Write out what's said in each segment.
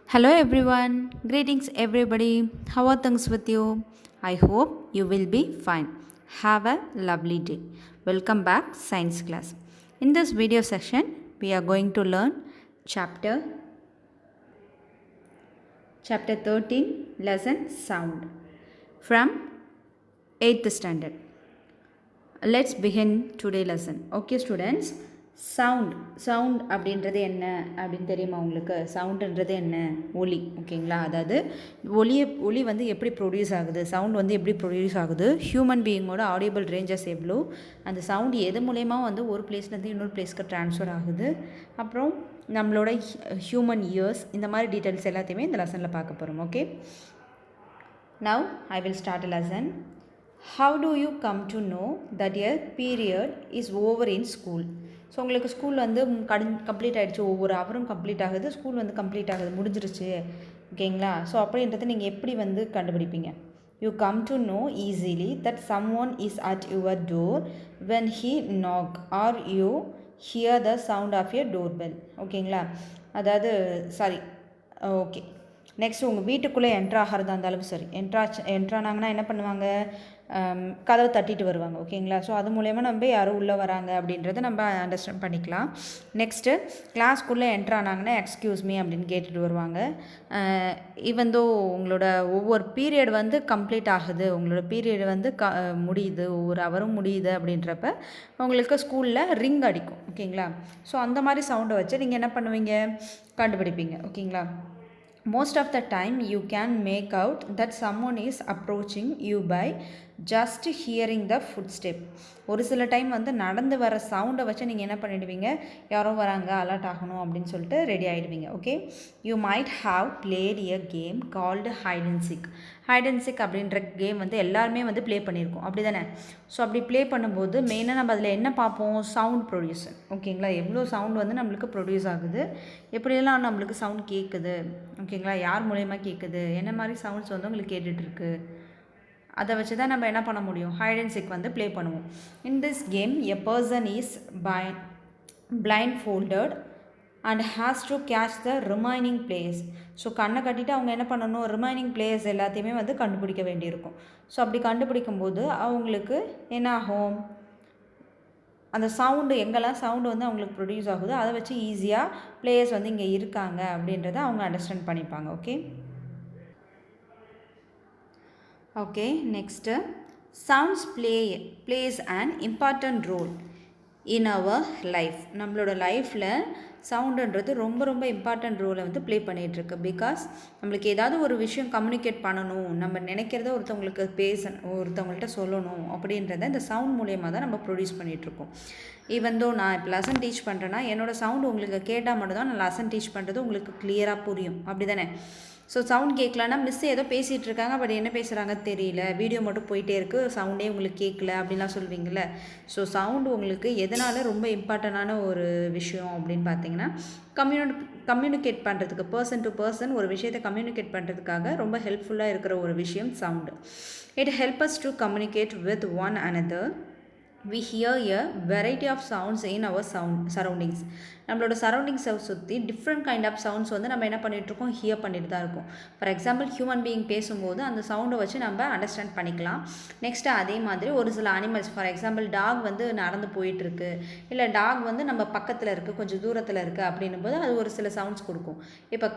Hello everyone, greetings everybody. How are things with you? I hope you will be fine. Have a lovely day. Welcome back science class. In this video session, we are going to learn chapter chapter 13 lesson sound from 8th standard. Let's begin today lesson. Okay students, sound அப்படின்றது என்ன அப்படின்னு தெரியுமா உங்களுக்கு? சவுண்டுன்றது என்ன? ஒலி. ஓகேங்களா? அதாவது ஒலி வந்து எப்படி ப்ரொடியூஸ் ஆகுது, சவுண்ட் வந்து எப்படி ப்ரொடியூஸ் ஆகுது, ஹியூமன் பீயிங்கோட ஆடியபிள் ரேஞ்சஸ் எவ்வளோ, அந்த சவுண்ட் எது மூலயமா வந்து ஒரு பிளேஸ்லேருந்து இன்னொரு பிளேஸ்க்கு ட்ரான்ஸ்ஃபர் ஆகுது, அப்புறம் நம்மளோட ஹியூமன் இயர்ஸ், இந்த மாதிரி டீட்டெயில்ஸ் எல்லாத்தையுமே இந்த லெசனில் பார்க்க போகிறோம். Okay, now I will start a lesson. How do you come to know that a period is over in school? So உங்களுக்கு ஸ்கூல் வந்து கம்ப்ளீட் ஆகிடுச்சு, ஒவ்வொரு ஹவரும் கம்ப்ளீட் ஆகுது, ஸ்கூல் வந்து கம்ப்ளீட் ஆகுது, முடிஞ்சிருச்சு. ஓகேங்களா? ஸோ அப்படின்றத நீங்கள் எப்படி வந்து கண்டுபிடிப்பீங்க? You come to know easily that some one is at your door when he knock or you hear the sound of your door bell. ஓகேங்களா? அதாவது சாரி, ஓகே, நெக்ஸ்ட் உங்கள் வீட்டுக்குள்ளே என்ட்ரு ஆகிறதா இருந்தாலும் சரி, என்ட்ரானாங்கன்னா என்ன பண்ணுவாங்க? கதவை தட்டிட்டு வருவாங்க. ஓகேங்களா? ஸோ அது மூலயமா நம்ம யாரும் உள்ளே வராங்க அப்படின்றத நம்ம அண்டர்ஸ்டாண்ட் பண்ணிக்கலாம். நெக்ஸ்ட்டு கிளாஸ்க்குள்ளே என்ட்ரானாங்கன்னா எக்ஸ்கியூஸ் மீ அப்படின்னு கேட்டுட்டு வருவாங்க. ஈவன் தோ உங்களோட ஒவ்வொரு பீரியட் வந்து கம்ப்ளீட் ஆகுது, உங்களோட பீரியட் வந்து முடியுது, ஒவ்வொரு ஹவரும் முடியுது அப்படின்றப்ப உங்களுக்கு ஸ்கூலில் ரிங் அடிக்கும். ஓகேங்களா? ஸோ அந்த மாதிரி சவுண்டை வச்சு நீங்கள் என்ன பண்ணுவீங்க? கண்டுபிடிப்பீங்க. ஓகேங்களா? Most of the time you can make out that someone is approaching you by just hearing the footstep. ஒரு சில டைம் வந்து நடந்து வர சவுண்டை வச்சு நீங்கள் என்ன பண்ணிடுவீங்க? யாரோ வராங்க, அலர்ட் ஆகணும் அப்படின்னு சொல்லிட்டு ரெடி ஆகிடுவீங்க. Okay, you might have played a game called hide and seek. Hide and seek அப்படின்ற கேம் வந்து எல்லாருமே வந்து ப்ளே பண்ணியிருக்கோம், அப்படி தானே? ஸோ அப்படி ப்ளே பண்ணும்போது மெயினாக நம்ம அதில் என்ன பார்ப்போம்? Sound producer. ஓகேங்களா? எவ்வளோ சவுண்ட் வந்து நம்மளுக்கு ப்ரொடியூஸ் ஆகுது, எப்படியெல்லாம் நம்மளுக்கு சவுண்ட் கேட்குது, ஓகேங்களா? யார் மூலயமா கேட்குது, என்ன மாதிரி சவுண்ட்ஸ் வந்து உங்களுக்கு கேட்டுட்ருக்கு, அதை வச்சு தான் நம்ம என்ன பண்ண முடியும்? ஹைட் அண்ட் சிக் வந்து ப்ளே பண்ணுவோம். In this game a person is blind folded and has to catch the remaining players. So கண்ணை கட்டிட்டு அவங்க என்ன பண்ணணும்? ரிமைனிங் பிளேயர்ஸ் எல்லாத்தையுமே வந்து கண்டுபிடிக்க வேண்டியிருக்கும். ஸோ அப்படி கண்டுபிடிக்கும்போது அவங்களுக்கு என்ன ஆகும்? அந்த சவுண்டு எங்கெல்லாம் சவுண்டு வந்து அவங்களுக்கு ப்ரொடியூஸ் ஆகுது, அதை வச்சு ஈஸியாக பிளேயர்ஸ் வந்து இங்கே இருக்காங்க அப்படின்றத அவங்க அண்டர்ஸ்டாண்ட் பண்ணிப்பாங்க. Okay, okay, next sounds plays an important role in our life. நம்மளோட லைஃப்பில் சவுண்டுன்றது ரொம்ப ரொம்ப இம்பார்ட்டண்ட் ரோலை வந்து ப்ளே பண்ணிகிட்ருக்கு. பிகாஸ் நம்மளுக்கு ஏதாவது ஒரு விஷயம் கம்யூனிகேட் பண்ணணும், நம்ம நினைக்கிறத ஒருத்தவங்கள்ட்ட சொல்லணும் அப்படின்றத இந்த சவுண்ட் மூலயமா தான் நம்ம ப்ரொடியூஸ் பண்ணிகிட்ருக்கோம். ஈவன் தோ நான் இப்போ லெசன் டீச் பண்ணுறேன்னா என்னோடய சவுண்டு உங்களுக்கு கேட்டால் மட்டும்தான் நான் லெசன் டீச் பண்ணுறது உங்களுக்கு கிளியராக புரியும், அப்படி தானே? ஸோ சவுண்ட் கேட்கலன்னா மிஸ் ஏதோ பேசிகிட்டு இருக்காங்க, பட் என்ன பேசுகிறாங்க தெரியல, வீடியோ மட்டும் போயிட்டே இருக்குது, சவுண்டே உங்களுக்கு கேட்கல அப்படின்லாம் சொல்வீங்கள. ஸோ சவுண்டு உங்களுக்கு எதனால் ரொம்ப இம்பார்ட்டண்டான ஒரு விஷயம் அப்படின்னு பார்த்தீங்கன்னா, கம்யூனிகேட் பண்ணுறதுக்கு, பர்சன் டு பர்சன் ஒரு விஷயத்தை கம்யூனிகேட் பண்ணுறதுக்காக ரொம்ப ஹெல்ப்ஃபுல்லாக இருக்கிற ஒரு விஷயம் sound. It help us to communicate with one another. We hear a variety of sounds in our surroundings. நம்மளோட சரௌண்டிங்ஸை சுற்றி டிஃப்ரெண்ட் கைண்ட் ஆஃப் சவுண்ட்ஸ் வந்து நம்ம என்ன பண்ணிகிட்ருக்கோம்? ஹியர் பண்ணிட்டு தான் இருக்கோம். ஃபார் எக்ஸாம்பிள் ஹியூமன் பீயிங் பேசும்போது அந்த சவுண்டை வச்சு நம்ம அண்டர்ஸ்டாண்ட் பண்ணிக்கலாம். நெக்ஸ்ட்டு அதே மாதிரி ஒரு சில அனிமல்ஸ், ஃபார் எக்ஸாம்பிள் டாக் வந்து நடந்து போயிட்டுருக்கு, இல்லை டாக் வந்து நம்ம பக்கத்தில் இருக்குது, கொஞ்சம் தூரத்தில் இருக்குது அப்படின்னும் போது அது ஒரு சில சவுண்ட்ஸ் கொடுக்கும். இப்போ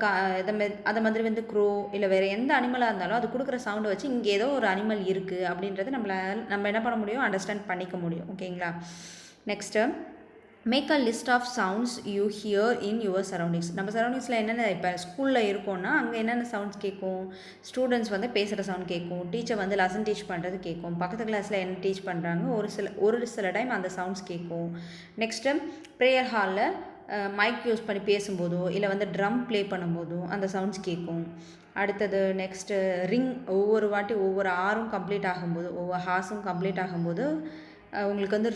அதை மாதிரி வந்து க்ரோ இல்லை வேறு எந்த அனிமலாக இருந்தாலும் அது கொடுக்குற சவுண்டை வச்சு இங்கே ஏதோ ஒரு அனிமல் இருக்குது அப்படின்றது நம்ம என்ன பண்ண முடியும்? அண்டர்ஸ்டாண்ட் பண்ணிக்க முடியும். ஓகேங்களா? Next make a list of sounds you hear in your surroundings. நம்ம சரௌண்டிங்ஸில் என்னென்ன, இப்போ ஸ்கூலில் இருக்கோன்னா அங்கே என்னென்ன சவுண்ட்ஸ் கேட்கும்? ஸ்டூடெண்ட்ஸ் வந்து பேசுகிற சவுண்ட் கேட்கும், டீச்சர் வந்து லெசன் டீச் பண்ணுறது கேட்கும், பக்கத்து கிளாஸில் என்ன டீச் பண்ணுறாங்க ஒரு சில டைம் அந்த சவுண்ட்ஸ் கேட்கும். நெக்ஸ்ட்டு ப்ரேயர் ஹாலில் மைக் யூஸ் பண்ணி பேசும்போதோ இல்லை வந்து ட்ரம் ப்ளே பண்ணும்போதோ அந்த சவுண்ட்ஸ் கேட்கும். அடுத்தது நெக்ஸ்ட்டு ரிங், ஒவ்வொரு வாட்டி ஒவ்வொரு ஆரும் கம்ப்ளீட் ஆகும்போது, ஒவ்வொரு ஹார்ஸும் கம்ப்ளீட் ஆகும்போது உங்களுக்கு வந்து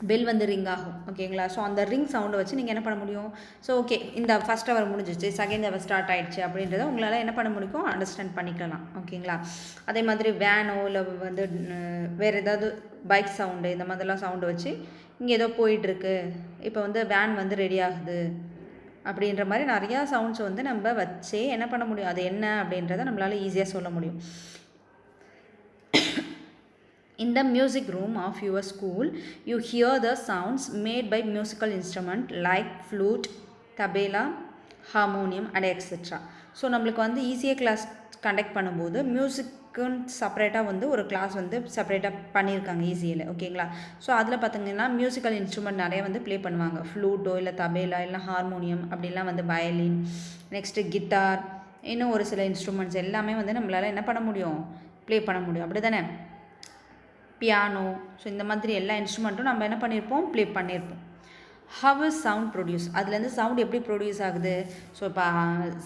பெல் வந்து ரிங் ஆகும். ஓகேங்களா? ஸோ அந்த ரிங் சவுண்டை வச்சு நீங்கள் என்ன பண்ண முடியும்? ஸோ ஓகே, இந்த ஃபஸ்ட் ஹவர் முடிஞ்சிச்சு, செகண்ட் ஹவர் ஸ்டார்ட் ஆகிடுச்சு அப்படின்றத உங்களால் என்ன பண்ண முடியும்? அண்டர்ஸ்டாண்ட் பண்ணிக்கலாம். ஓகேங்களா? அதே மாதிரி வேனோ இல்லை வந்து வேறு ஏதாவது பைக் சவுண்டு, இந்த மாதிரிலாம் சவுண்டு வச்சு இங்கே ஏதோ போயிட்டுருக்கு, இப்போ வந்து வேன் வந்து ரெடி ஆகுது, அப்படின்ற மாதிரி நிறையா சவுண்ட்ஸ் வந்து நம்ம வச்சே என்ன பண்ண முடியும், அது என்ன அப்படின்றத நம்மளால் ஈஸியாக சொல்ல முடியும். In the music room of your school, you hear the sounds made by musical instrument like flute, tabla, harmonium and etc. So நம்மளுக்கு வந்து ஈஸியாக கிளாஸ் கண்டக்ட் பண்ணும்போது மியூசிக்குன்னு செப்பரேட்டாக வந்து ஒரு கிளாஸ் வந்து செப்பரேட்டாக பண்ணியிருக்காங்க ஈஸியில். ஓகேங்களா? ஸோ அதில் பார்த்திங்கன்னா மியூசிக்கல் இன்ஸ்ட்ருமெண்ட் நிறைய வந்து ப்ளே பண்ணுவாங்க. ஃப்ளூட்டோ இல்லை தபேலா இல்லை ஹார்மோனியம் அப்படிலாம் வந்து வயலின், நெக்ஸ்ட்டு கிட்டார், இன்னும் ஒரு சில இன்ஸ்ட்ருமெண்ட்ஸ் எல்லாமே வந்து நம்மளால் என்ன பண்ண முடியும், ப்ளே பண்ண முடியும். அப்படி தானே? பியானோ, ஸோ இந்த மாதிரி எல்லா இன்ஸ்ட்ருமெண்ட்டும் நம்ம என்ன பண்ணியிருப்போம், ப்ளே பண்ணியிருப்போம். ஹவ் இஸ் சவுண்ட் ப்ரொடியூஸ், அதுலேருந்து சவுண்ட் எப்படி ப்ரொடியூஸ் ஆகுது? ஸோ இப்போ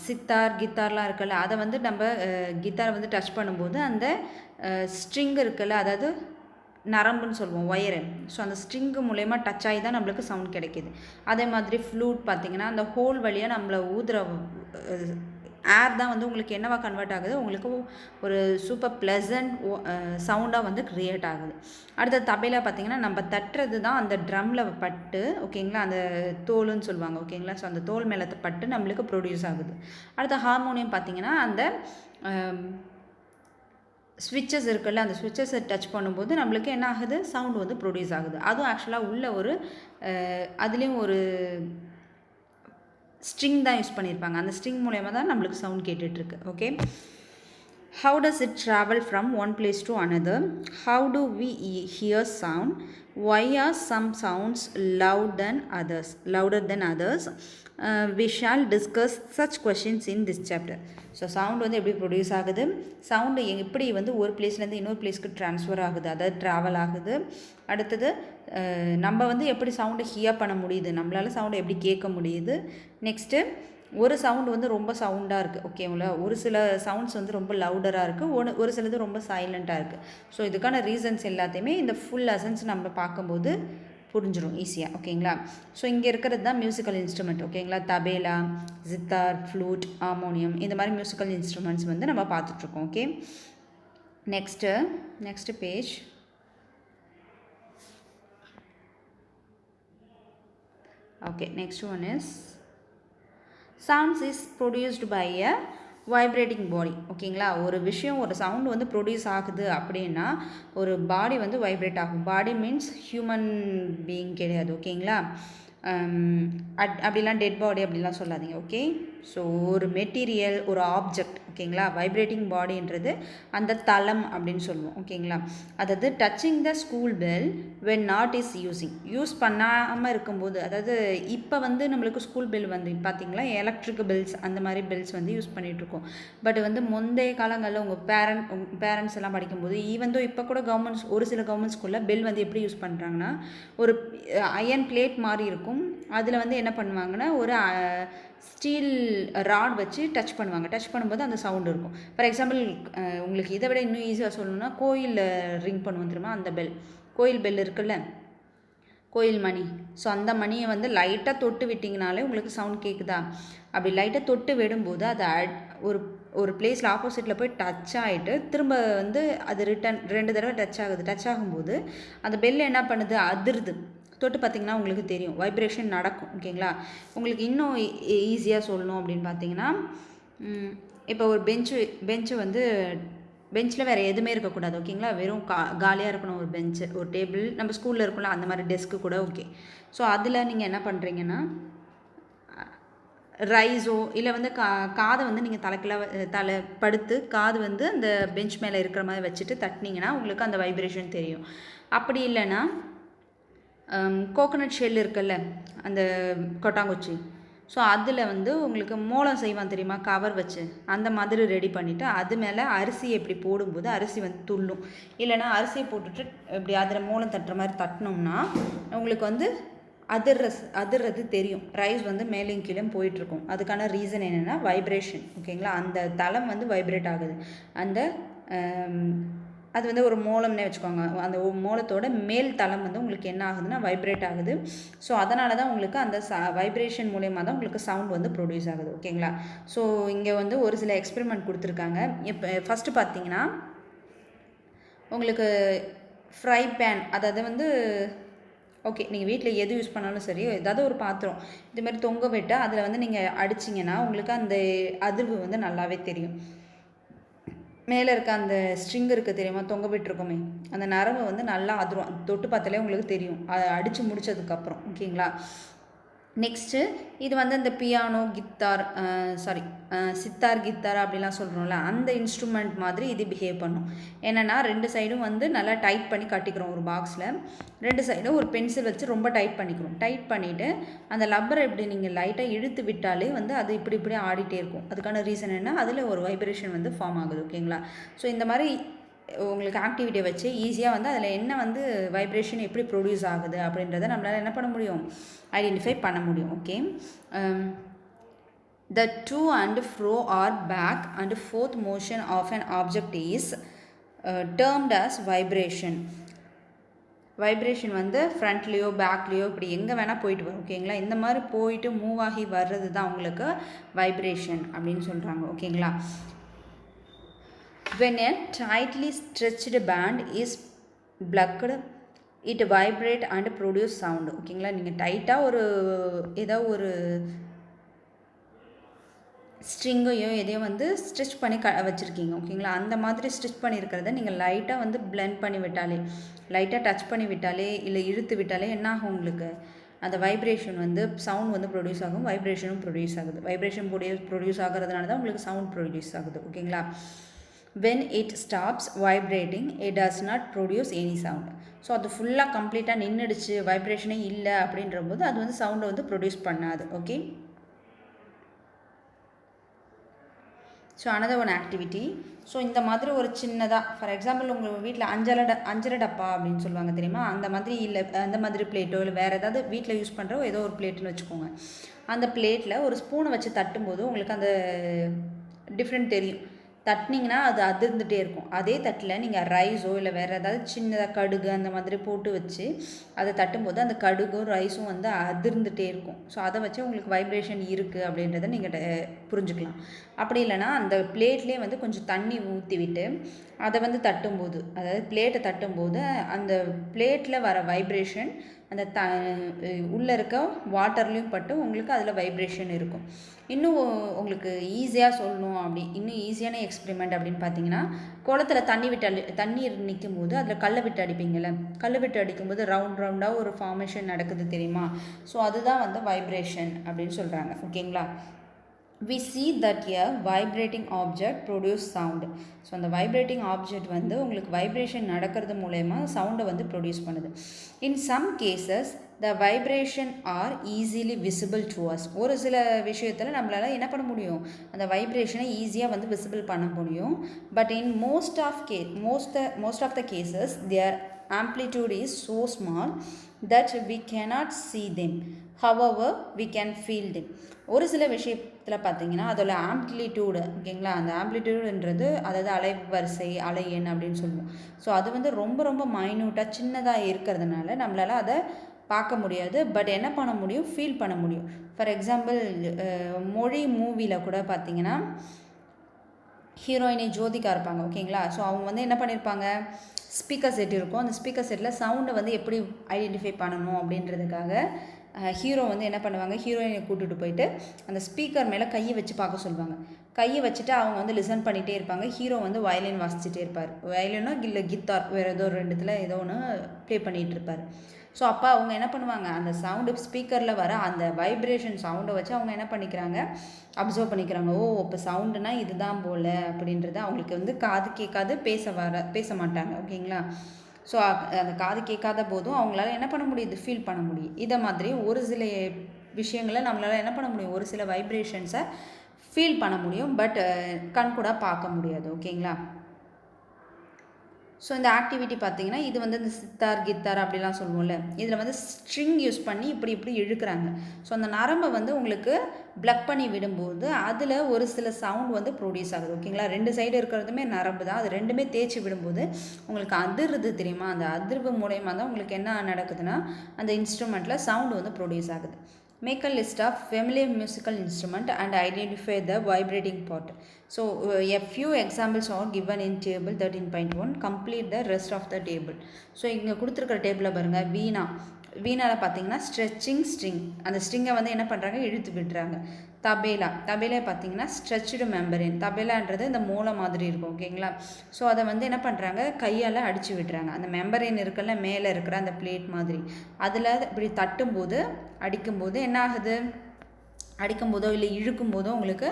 சித்தார் கித்தார்லாம் இருக்குல்ல, அதை வந்து நம்ம கித்தாரை வந்து டச் பண்ணும்போது அந்த ஸ்ட்ரிங் இருக்குல்ல, அதாவது நரம்புன்னு சொல்லுவோம், ஒயரு. ஸோ அந்த ஸ்ட்ரிங்கு மூலயமா டச் ஆகி தான் நம்மளுக்கு சவுண்ட் கிடைக்கிது. அதே மாதிரி ஃப்ளூட் பார்த்திங்கன்னா அந்த ஹோல் வழியாக நம்மளை ஊதுற ஏர் தான் வந்து உங்களுக்கு என்னவா கன்வெர்ட் ஆகுது, உங்களுக்கு ஒரு சூப்பர் ப்ளசன்ட் சவுண்டாக வந்து க்ரியேட் ஆகுது. அடுத்த தபேலா பார்த்திங்கன்னா நம்ம தட்டுறது தான் அந்த ட்ரம்மில் பட்டு, ஓகேங்களா, அந்த தோலுன்னு சொல்லுவாங்க. ஓகேங்களா? ஸோ அந்த தோல் மேலே பட்டு நம்மளுக்கு ப்ரொடியூஸ் ஆகுது. அடுத்த ஹார்மோனியம் பார்த்திங்கன்னா அந்த ஸ்விட்சஸ் இருக்குல்ல, அந்த ஸ்விட்சஸை டச் பண்ணும்போது நம்மளுக்கு என்ன ஆகுது, சவுண்டு வந்து ப்ரொடியூஸ் ஆகுது. அதுவும் ஆக்சுவலாக உள்ள ஒரு அதுலேயும் ஒரு ஸ்ட்ரிங் தான் யூஸ் பண்ணியிருப்பாங்க. அந்த ஸ்ட்ரிங் மூலயமா தான் நம்மளுக்கு சவுண்ட் கேட்டுட்ருக்கு. Okay, how does it travel from one place to another? How do we hear sound? Why are some sounds louder than others? We shall discuss such questions in this chapter. So sound வந்து எப்படி produce ஆகுது, sound எப்படி வந்து ஒரு பிளேஸ்லேருந்து இன்னொரு பிளேஸ்க்கு transfer ஆகுது, அதாவது ட்ராவல் ஆகுது. அடுத்தது நம்ம வந்து எப்படி சவுண்டை ஹியர் பண்ண முடியுது, நம்மளால் சவுண்டை எப்படி கேட்க முடியுது. நெக்ஸ்ட்டு ஒரு சவுண்டு வந்து ரொம்ப சவுண்டாக இருக்குது. ஓகேங்களா? ஒரு சில சவுண்ட்ஸ் வந்து ரொம்ப லவுடராக இருக்குது, ஒரு சிலது ரொம்ப சைலண்ட்டாக இருக்குது. ஸோ இதுக்கான ரீசன்ஸ் எல்லாத்தையுமே இந்த ஃபுல் லெசன்ஸ் நம்ம பார்க்கும்போது புரிஞ்சிடும் ஈஸியாக. ஓகேங்களா? ஸோ இங்கே இருக்கிறது தான் மியூசிக்கல் இன்ஸ்ட்ருமெண்ட். ஓகேங்களா? தபேலா, ஜித்தார், ஃப்ளூட், ஹார்மோனியம், இந்த மாதிரி மியூசிக்கல் இன்ஸ்ட்ருமெண்ட்ஸ் வந்து நம்ம பார்த்துட்ருக்கோம். Okay, next page. Okay, next one is sounds is produced by a vibrating body. ஓகேங்களா? ஒரு விஷயம், ஒரு சவுண்டு வந்து ப்ரொடியூஸ் ஆகுது அப்படின்னா ஒரு பாடி வந்து வைப்ரேட் ஆகும். பாடி மீன்ஸ் ஹியூமன் பீயிங் கிடையாது. ஓகேங்களா? அப்படிலாம் டெட் பாடி அப்படிலாம் சொல்லாதீங்க. ஓகே, ஸோ ஒரு மெட்டீரியல், ஒரு ஆப்ஜெக்ட். ஓகேங்களா? வைப்ரேட்டிங் பாடின்றது அந்த தளம் அப்படின்னு சொல்லுவோம். ஓகேங்களா? அதாவது touching the school bell when not is use பண்ணாமல் இருக்கும்போது, அதாவது இப்போ வந்து நம்மளுக்கு ஸ்கூல் பெல் வந்து பார்த்திங்களா எலக்ட்ரிக் பெல்ஸ் அந்த மாதிரி பெல்ஸ் வந்து யூஸ் பண்ணிகிட்ருக்கோம். பட் வந்து முந்தைய காலங்களில் உங்கள் பேரண்ட்ஸ் எல்லாம் படிக்கும்போது ஈவன் தோ இப்போ கூட கவர்மெண்ட்ஸ், ஒரு சில கவர்மெண்ட் ஸ்கூலில் பெல் வந்து எப்படி யூஸ் பண்ணுறாங்கன்னா ஒரு அயன் பிளேட் மாதிரி இருக்கும், அதில் வந்து என்ன பண்ணுவாங்கன்னா ஒரு ஸ்டீல் ராட் வச்சு டச் பண்ணுவாங்க. டச் பண்ணும்போது அந்த சவுண்டு இருக்கும். ஃபார் எக்ஸாம்பிள் உங்களுக்கு இதை விட இன்னும் ஈஸியாக சொல்லணும்னா கோயிலில் ரிங் பண்ணுவோம் தெரியுமா, அந்த பெல், கோயில் பெல் இருக்குல்ல, கோயில் மணி. ஸோ அந்த மணியை வந்து லைட்டாக தொட்டு விட்டிங்கனாலே உங்களுக்கு சவுண்ட் கேட்குதா? அப்படி லைட்டாக தொட்டு விடும்போது அது ஒரு பிளேஸில் ஆப்போசிட்டில் போய் டச் ஆகிட்டு திரும்ப வந்து அது ரிட்டன் 2 தடவை டச் ஆகுது. டச் ஆகும்போது அந்த பெல் என்ன பண்ணுது, அதிருது. தொட்டு பார்த்திங்கன்னா உங்களுக்கு தெரியும், வைப்ரேஷன் நடக்கும். ஓகேங்களா? உங்களுக்கு இன்னும் ஈஸியாக சொல்லணும் அப்படின்னு பார்த்தீங்கன்னா, இப்போ ஒரு பெஞ்சு வந்து பெஞ்சில் வேறு எதுவுமே இருக்கக்கூடாது. ஓகேங்களா? வெறும் காலியாக இருக்கணும் ஒரு பெஞ்சு, ஒரு டேபிள். நம்ம ஸ்கூலில் இருக்கும்ல அந்த மாதிரி டெஸ்க்கு கூட ஓகே. ஸோ அதில் நீங்கள் என்ன பண்ணுறீங்கன்னா ரைஸோ இல்லை வந்து காதை வந்து நீங்கள் தலை படுத்து காது வந்து அந்த பெஞ்ச் மேலே இருக்கிற மாதிரி வச்சுட்டு தட்டினீங்கன்னா உங்களுக்கு அந்த வைப்ரேஷன் தெரியும். அப்படி இல்லைன்னா கோகோனட் ஷெல் இருக்குல்ல, அந்த கொட்டாங்குச்சி, ஸோ அதில் வந்து உங்களுக்கு மோளம் செய்வான் தெரியுமா, கவர் வச்சு, அந்த மாதிரி ரெடி பண்ணிவிட்டு அது மேலே அரிசி எப்படி போடும்போது அரிசி வந்து துள்ளும். இல்லைனா அரிசியை போட்டுட்டு இப்படி அதில் மோளம் தட்டுற மாதிரி தட்டினோம்னா உங்களுக்கு வந்து அதிர்றது தெரியும். ரைஸ் வந்து மேலேயும் கீழே போயிட்டுருக்கும். அதுக்கான ரீசன் என்னென்னா வைப்ரேஷன். ஓகேங்களா? அந்த தளம் வந்து வைப்ரேட் ஆகுது. அது வந்து ஒரு மோளம்னே வச்சுக்கோங்க. அந்த மோளத்தோட மேல் தளம் வந்து உங்களுக்கு என்ன ஆகுதுன்னா வைப்ரேட் ஆகுது. ஸோ அதனால தான் உங்களுக்கு அந்த வைப்ரேஷன் மூலயமா தான் உங்களுக்கு சவுண்ட் வந்து ப்ரொடியூஸ் ஆகுது. ஓகேங்களா? ஸோ இங்கே வந்து ஒரு சில எக்ஸ்பெரிமெண்ட் கொடுத்துருக்காங்க. இப்போ ஃபஸ்ட்டு பார்த்தீங்கன்னா உங்களுக்கு ஃப்ரை பேன், அதாவது வந்து ஓகே, நீங்கள் வீட்டில் எது யூஸ் பண்ணாலும் சரி, ஏதாவது ஒரு பாத்திரம் இதுமாதிரி தொங்க விட்டு அதில் வந்து நீங்கள் அடிச்சிங்கன்னா உங்களுக்கு அந்த அதிர்வு வந்து நல்லாவே தெரியும். மேலே இருக்க அந்த ஸ்ட்ரிங் இருக்குது தெரியுமா, தொங்க விட்டுருக்கோமே, அந்த நரம்பு வந்து நல்லா அதிரும். தொட்டு பார்த்தாலே உங்களுக்கு தெரியும், அதை அடித்து முடித்ததுக்கப்புறம். ஓகேங்களா. நெக்ஸ்ட்டு இது வந்து இந்த பியானோ கித்தார் சித்தார் கித்தார் அப்படிலாம் சொல்கிறோம்ல, அந்த இன்ஸ்ட்ருமெண்ட் மாதிரி இது பிஹேவ் பண்ணும். என்னென்னா 2 சைடும் வந்து நல்லா டைட் பண்ணி கட்டிக்கிறோம். ஒரு பாக்ஸில் 2 சைடும் ஒரு பென்சில் வச்சு ரொம்ப டைட் பண்ணிக்கிறோம். டைட் பண்ணிவிட்டு அந்த லப்பரை இப்படி நீங்கள் லைட்டாக இழுத்து விட்டாலே வந்து அது இப்படி ஆடிட்டே இருக்கும். அதுக்கான ரீசன் என்ன, அதில் ஒரு வைப்ரேஷன் வந்து ஃபார்ம் ஆகுது. ஓகேங்களா. ஸோ இந்த மாதிரி உங்களுக்கு ஆக்டிவிட்டியை வச்சு ஈஸியாக வந்து அதில் என்ன வந்து வைப்ரேஷன் எப்படி ப்ரொடியூஸ் ஆகுது அப்படின்றத நம்மளால் என்ன பண்ண முடியும், ஐடென்டிஃபை பண்ண முடியும். Okay. The to and fro or back and forth motion of an object is termed as vibration. Vibration வந்து ஃப்ரண்ட்லேயோ பேக்லேயோ இப்படி எங்கே வேணால் போயிட்டு வரும். ஓகேங்களா. இந்த மாதிரி போயிட்டு மூவ் ஆகி வர்றது தான் உங்களுக்கு வைப்ரேஷன் அப்படின்னு சொல்கிறாங்க. ஓகேங்களா. When a tightly stretched band is plucked, it vibrate and produce sound. ஓகேங்களா. நீங்கள் டைட்டாக ஏதோ ஒரு ஸ்ட்ரிங்கையோ எதையோ வந்து ஸ்டிச் பண்ணி வச்சுருக்கீங்க. ஓகேங்களா. அந்த மாதிரி ஸ்டிச் பண்ணியிருக்கிறத நீங்கள் லைட்டாக வந்து பிளெண்ட் பண்ணி விட்டாலே, லைட்டாக டச் பண்ணி விட்டாலே, இல்லை இழுத்து விட்டாலே என்ன ஆகும், உங்களுக்கு அந்த வைப்ரேஷன் வந்து சவுண்ட் வந்து ப்ரொடியூஸ் ஆகும். வைப்ரேஷனும் ப்ரொடியூஸ் ஆகுது. வைப்ரேஷன் ப்ரொடியூஸ் ஆகிறதுனால தான் உங்களுக்கு சவுண்ட் ப்ரொடியூஸ் ஆகுது. ஓகேங்களா. when it stops vibrating it does not produce any sound. So அது ஃபுல்லாக கம்ப்ளீட்டாக நின்றுடுச்சு, வைப்ரேஷனே இல்லை அப்படின்ற போது அது வந்து சவுண்டை வந்து ப்ரொடியூஸ் பண்ணாது. Okay. So another one activity. So இந்த மாதிரி ஒரு சின்னதாக, ஃபார் எக்ஸாம்பிள் உங்கள் வீட்டில் அஞ்சரை டப்பா அப்படின்னு சொல்லுவாங்க தெரியுமா, அந்த மாதிரி இல்லை, அந்த மாதிரி பிளேட்டோ இல்லை வேறு ஏதாவது வீட்டில் யூஸ் பண்ணுற ஏதோ ஒரு பிளேட்டுன்னு வச்சுக்கோங்க. அந்த பிளேட்டில் ஒரு ஸ்பூனை வச்சு தட்டும்போது உங்களுக்கு அந்த டிஃப்ரெண்ட் தெரியும். தட்டினீங்கன்னா அது அதிர்ந்துகிட்டே இருக்கும். அதே தட்டில் நீங்கள் ரைஸோ இல்லை வேறு ஏதாவது சின்னதாக கடுகு அந்த மாதிரி போட்டு வச்சு அதை தட்டும்போது அந்த கடுகும் ரைஸும் வந்து அதிர்ந்துகிட்டே இருக்கும். ஸோ அதை வச்சு உங்களுக்கு வைப்ரேஷன் இருக்குது அப்படின்றத நீங்கள் புரிஞ்சுக்கலாம். அப்படி இல்லைனா அந்த பிளேட்லேயே வந்து கொஞ்சம் தண்ணி ஊற்றி விட்டு அதை வந்து தட்டும்போது, அதாவது பிளேட்டை தட்டும்போது அந்த பிளேட்டில் வர வைப்ரேஷன் அந்த உள்ளே இருக்க வாட்டர்லேயும் பட்டு உங்களுக்கு அதில் வைப்ரேஷன் இருக்கும். இன்னும் உங்களுக்கு ஈஸியாக சொல்லணும், இன்னும் ஈஸியான எக்ஸ்பெரிமெண்ட் அப்படின்னு பார்த்தீங்கன்னா, குளத்தில் தண்ணீர் நிற்கும் போது அதில் கல்லை விட்டு அடிப்பீங்கள்ல, கல்லை விட்டு அடிக்கும்போது ரவுண்டாக ஒரு ஃபார்மேஷன் நடக்குது தெரியுமா. ஸோ அதுதான் வந்து வைப்ரேஷன் அப்படின்னு சொல்கிறாங்க. ஓகேங்களா. we see that a vibrating object produce sound. So அந்த வைப்ரேட்டிங் ஆப்ஜெக்ட் வந்து உங்களுக்கு வைப்ரேஷன் நடக்கிறது மூலயமா சவுண்டை வந்து ப்ரொடியூஸ் பண்ணுது. In some cases the vibration are easily visible to us. ஒரு சில விஷயத்தில் நம்மளால் என்ன பண்ண முடியும், அந்த வைப்ரேஷனை ஈஸியாக வந்து விசிபிள் பண்ண முடியும். But in most of the cases their amplitude is so small that we cannot see them, however we can feel them. ஒரு சில விஷயத்தில் பார்த்தீங்கன்னா அதோட ஆம்ப்ளிடியூடு, ஓகேங்களா, அந்த ஆம்ப்ளிடியூடுன்றது அதாவது அலைவரிசை, அலை எண் அப்படின்னு சொல்லுவோம். ஸோ அது வந்து ரொம்ப மைன்யூட்டாக சின்னதாக இருக்கிறதுனால நம்மளால் அதை பார்க்க முடியாது. பட் என்ன பண்ண முடியும், ஃபீல் பண்ண முடியும். ஃபார் எக்ஸாம்பிள் மொழி மூவியில் கூட பார்த்தீங்கன்னா ஹீரோயினி ஜோதிகா இருப்பாங்க. ஓகேங்களா. ஸோ அவங்க வந்து என்ன பண்ணியிருப்பாங்க, ஸ்பீக்கர் செட் இருக்கும். அந்த ஸ்பீக்கர் செட்டில் சவுண்டை வந்து எப்படி ஐடென்டிஃபை பண்ணணும் அப்படின்றதுக்காக ஹீரோ வந்து என்ன பண்ணுவாங்க, ஹீரோயினை கூட்டிகிட்டு போயிட்டு அந்த ஸ்பீக்கர் மேலே கையை வச்சு பார்க்க சொல்லுவாங்க. கையை வச்சுட்டு அவங்க வந்து லிசன் பண்ணிகிட்டே இருப்பாங்க. ஹீரோ வந்து வயலின் வாசிச்சுட்டே இருப்பார். வயலினோ இல்லை கித்தார், வேறு ஏதோ ரெண்டுத்தில் ஏதோ ஒன்று ப்ளே பண்ணிகிட்டு இருப்பார். ஸோ அப்போ அவங்க என்ன பண்ணுவாங்க, அந்த சவுண்டு ஸ்பீக்கரில் வர அந்த வைப்ரேஷன் சவுண்டை வச்சு அவங்க என்ன பண்ணிக்கிறாங்க, அப்சர்வ் பண்ணிக்கிறாங்க. ஓ இப்போ சவுண்டுனா இதுதான் போல் அப்படின்றது அவங்களுக்கு வந்து காது கேட்காது, பேச மாட்டாங்க. ஓகேங்களா. ஸோ அந்த காது கேட்காத போதும் அவங்களால என்ன பண்ண முடியுது, ஃபீல் பண்ண முடியும். இதை மாதிரி ஒரு சில விஷயங்களை நம்மளால் என்ன பண்ண முடியும், ஒரு சில வைப்ரேஷன்ஸை ஃபீல் பண்ண முடியும். பட் கண் கூட பார்க்க முடியாது. ஓகேங்களா. ஸோ இந்த ஆக்டிவிட்டி பார்த்தீங்கன்னா இது வந்து இந்த சித்தார் கித்தார் அப்படிலாம் சொல்லுவோம்ல, இதில் வந்து ஸ்ட்ரிங் யூஸ் பண்ணி இப்படி இழுக்கிறாங்க. ஸோ அந்த நரம்பை வந்து உங்களுக்கு ப்ளக் பண்ணி விடும்போது அதில் ஒரு சில சவுண்ட் வந்து ப்ரொடியூஸ் ஆகுது. ஓகேங்களா. 2 சைடு இருக்கிறதுமே நரம்பு தான். அது ரெண்டுமே தேய்ச்சி விடும்போது உங்களுக்கு அதிர்றது தெரியுமா, அந்த அதிர்வு மூலயமா தான் உங்களுக்கு என்ன நடக்குதுன்னா அந்த இன்ஸ்ட்ருமெண்ட்டில் சவுண்டு வந்து ப்ரொடியூஸ் ஆகுது. Make a list of familiar musical instrument and identify the vibrating part. So a few examples are given in table 13.1. Complete the rest of the table. So இங்கே கொடுத்துருக்கிற டேபிளில் பாருங்கள், வீணா வீணாவில் பார்த்தீங்கன்னா ஸ்ட்ரெச்சிங் ஸ்ட்ரிங், அந்த ஸ்ட்ரிங்கை வந்து என்ன பண்ணுறாங்க, இழுத்து விடுறாங்க. தபேலா பார்த்தீங்கன்னா ஸ்ட்ரெச்சுடு மெம்பரேன், தபேலான்றது இந்த மூளை மாதிரி இருக்கும். ஓகேங்களா? ஸோ அதை வந்து என்ன பண்ணுறாங்க, கையால் அடித்து விடுறாங்க. அந்த மெம்பரேன் இருக்குல்ல, மேலே இருக்கிற அந்த பிளேட் மாதிரி, அதில் இப்படி தட்டும்போது அடிக்கும்போது என்ன ஆகுது, அடிக்கும்போதோ இல்லை இழுக்கும்போதோ உங்களுக்கு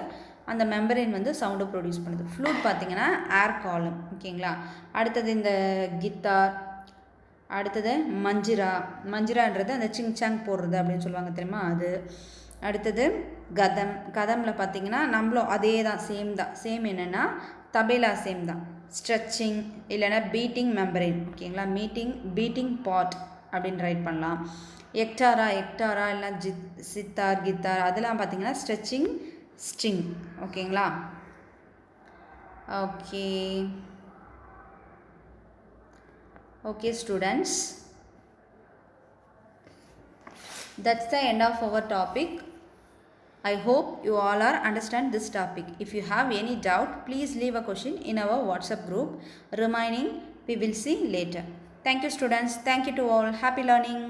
அந்த மெம்பரேன் வந்து சவுண்டை ப்ரொடியூஸ் பண்ணுது. ஃப்ளூட் பார்த்தீங்கன்னா ஏர் காலம். ஓகேங்களா? அடுத்தது இந்த கித்தார், அடுத்தது மஞ்சிரான்றது அந்த சிங் சாங் போடுறது அப்படின்னு சொல்லுவாங்க தெரியுமா, அது. அடுத்தது கதமில் பார்த்தீங்கன்னா நம்மளும் அதே தான், சேம் என்னென்னா தபேலா சேம் தான், ஸ்ட்ரெச்சிங் இல்லைன்னா பீட்டிங் மெம்பரேன். ஓகேங்களா? பீட்டிங் பாட் அப்படின்னு ரைட் பண்ணலாம். எக்டாரா இல்லை சித்தார் கித்தார் அதெல்லாம் பார்த்தீங்கன்னா ஸ்ட்ரெச்சிங் ஸ்ட்ரிங். ஓகேங்களா? Okay students, that's the end of our topic. I hope you all are understand this topic. If you have any doubt, please leave a question in our WhatsApp group. Remaining we will see later. Thank you students. Thank you to all. Happy learning.